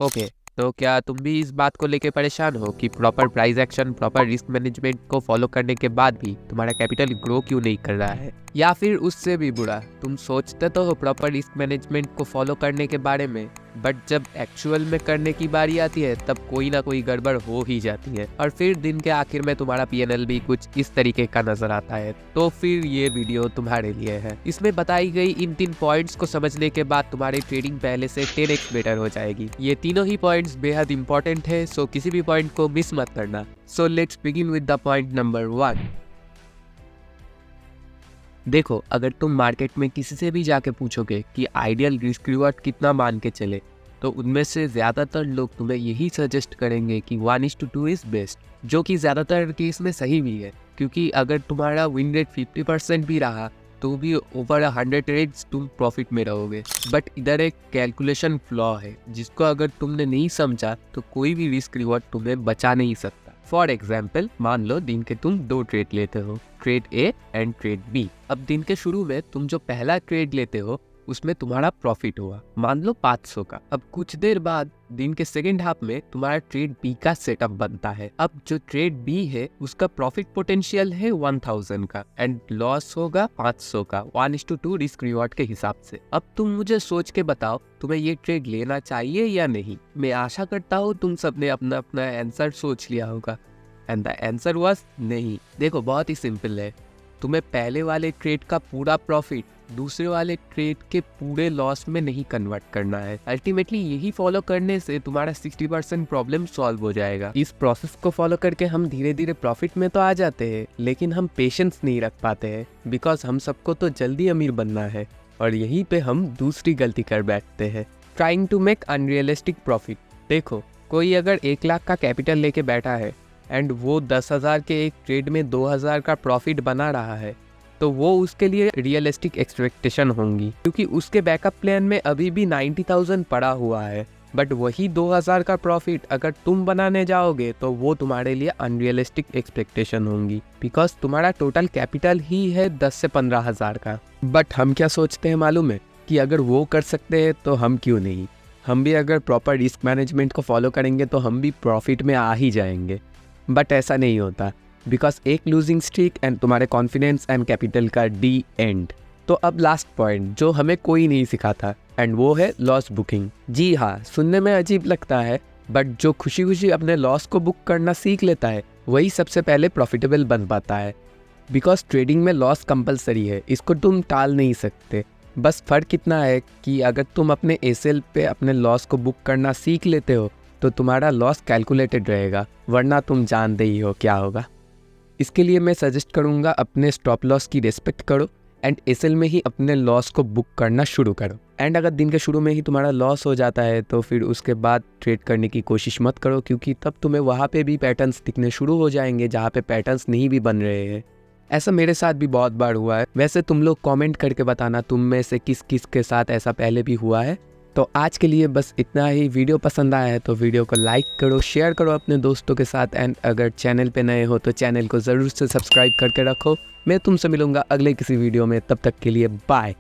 Okay, तो क्या तुम भी इस बात को लेके परेशान हो कि proper price action, proper risk management को फॉलो करने के बाद भी तुम्हारा कैपिटल ग्रो क्यों नहीं कर रहा है? या फिर उससे भी बुरा, तुम सोचते तो हो प्रॉपर रिस्क मैनेजमेंट को फॉलो करने के बारे में, बट जब एक्चुअल में करने की बारी आती है तब कोई ना कोई गड़बड़ हो ही जाती है और फिर दिन के आखिर में तुम्हारा पीएनएल भी कुछ इस तरीके का नजर आता है। तो फिर ये वीडियो तुम्हारे लिए है। इसमें बताई गई इन 3 पॉइंट्स को समझने के बाद तुम्हारी ट्रेडिंग पहले से 10x बेटर हो जाएगी। ये तीनों ही पॉइंट्स बेहद इंपॉर्टेंट है, सो किसी भी पॉइंट को मिस मत करना। So let's begin with the point number 1। देखो, अगर तुम मार्केट में किसी से भी जाके पूछोगे कि आइडियल रिस्क रिवॉर्ड कितना मान के चले, तो उनमें से ज़्यादातर लोग तुम्हें यही सजेस्ट करेंगे कि 1:2 इज़ बेस्ट, जो कि ज़्यादातर केस में सही भी है, क्योंकि अगर तुम्हारा विन रेट 50% भी रहा तो भी ओवर 100 ट्रेड्स तुम प्रॉफिट में रहोगे। बट इधर एक कैलकुलेशन फ्लॉ है जिसको अगर तुमने नहीं समझा तो कोई भी रिस्क रिवॉर्ड तुम्हें बचा नहीं सकता। फॉर एग्जाम्पल, मान लो दिन के तुम 2 ट्रेड लेते हो, trade A and trade B. अब दिन के शुरू में तुम जो पहला ट्रेड लेते हो उसमें तुम्हारा प्रॉफिट हुआ, मान लो 500 का। अब कुछ देर बाद दिन के सेकेंड हाफ में तुम्हारा ट्रेड बी का सेटअप बनता है। अब जो ट्रेड बी है उसका प्रॉफिट पोटेंशियल है 1000 का एंड लॉस होगा 500 का, 1:2 रिस्क रिवॉर्ड के हिसाब से। अब तुम मुझे सोच के बताओ, तुम्हें ये ट्रेड लेना चाहिए या नहीं? मैं आशा करता हूँ तुम सबने अपना अपना आंसर सोच लिया होगा एंड द आंसर वाज नहीं। देखो, बहुत ही सिंपल है। तुम्हें पहले वाले ट्रेड का पूरा प्रॉफिट दूसरे वाले ट्रेड के पूरे लॉस में नहीं कन्वर्ट करना है। अल्टीमेटली यही फॉलो करने से तुम्हारा 60% प्रॉब्लम सॉल्व हो जाएगा। इस प्रोसेस को फॉलो करके हम धीरे धीरे प्रॉफिट में तो आ जाते हैं, लेकिन हम पेशेंस नहीं रख पाते हैं, बिकॉज हम सबको तो जल्दी अमीर बनना है और यहीं पे हम दूसरी गलती कर बैठते हैं, trying to make unrealistic profit. देखो, कोई अगर 1 लाख का कैपिटल लेके बैठा है एंड वो 10,000 के एक ट्रेड में 2,000 का प्रॉफिट बना रहा है, तो वो उसके लिए रियलिस्टिक एक्सपेक्टेशन होंगी, क्योंकि उसके बैकअप प्लान में अभी भी 90,000 पड़ा हुआ है। बट वही 2,000 का प्रॉफिट अगर तुम बनाने जाओगे तो वो तुम्हारे लिए अनरियलिस्टिक एक्सपेक्टेशन होंगी, बिकॉज तुम्हारा टोटल कैपिटल ही है 10 से 15,000 का। बट हम क्या सोचते हैं मालूम है, कि अगर वो कर सकते हैं तो हम क्यों नहीं। हम भी अगर प्रॉपर रिस्क मैनेजमेंट को फॉलो करेंगे तो हम भी प्रॉफिट में आ ही जाएंगे। बट ऐसा नहीं होता, बिकॉज एक लूजिंग स्ट्रीक एंड तुम्हारे कॉन्फिडेंस एंड कैपिटल का डी एंड। तो अब लास्ट पॉइंट जो हमें कोई नहीं सिखाता एंड वो है लॉस बुकिंग। जी हाँ, सुनने में अजीब लगता है, बट जो खुशी खुशी अपने लॉस को बुक करना सीख लेता है वही सबसे पहले प्रॉफिटेबल बन पाता है। बिकॉज ट्रेडिंग में लॉस कंपलसरी है, इसको तुम टाल नहीं सकते। बस फ़र्क इतना है कि अगर तुम अपने एसएल पे अपने लॉस को बुक करना सीख लेते हो तो तुम्हारा लॉस कैलकुलेटेड रहेगा, वरना तुम जानते ही हो क्या होगा। इसके लिए मैं सजेस्ट करूंगा अपने स्टॉप लॉस की रिस्पेक्ट करो एंड एसएल में ही अपने लॉस को बुक करना शुरू करो। एंड अगर दिन के शुरू में ही तुम्हारा लॉस हो जाता है तो फिर उसके बाद ट्रेड करने की कोशिश मत करो, क्योंकि तब तुम्हें वहाँ पे भी पैटर्न्स दिखने शुरू हो जाएंगे जहाँ पे पैटर्न्स नहीं भी बन रहे हैं। ऐसा मेरे साथ भी बहुत बार हुआ है। वैसे तुम लोग कमेंट करके बताना तुम में से किस किस के साथ ऐसा पहले भी हुआ है। तो आज के लिए बस इतना ही। वीडियो पसंद आया है तो वीडियो को लाइक करो, शेयर करो अपने दोस्तों के साथ एंड अगर चैनल पे नए हो तो चैनल को ज़रूर से सब्सक्राइब करके रखो। मैं तुमसे मिलूंगा अगले किसी वीडियो में, तब तक के लिए बाय।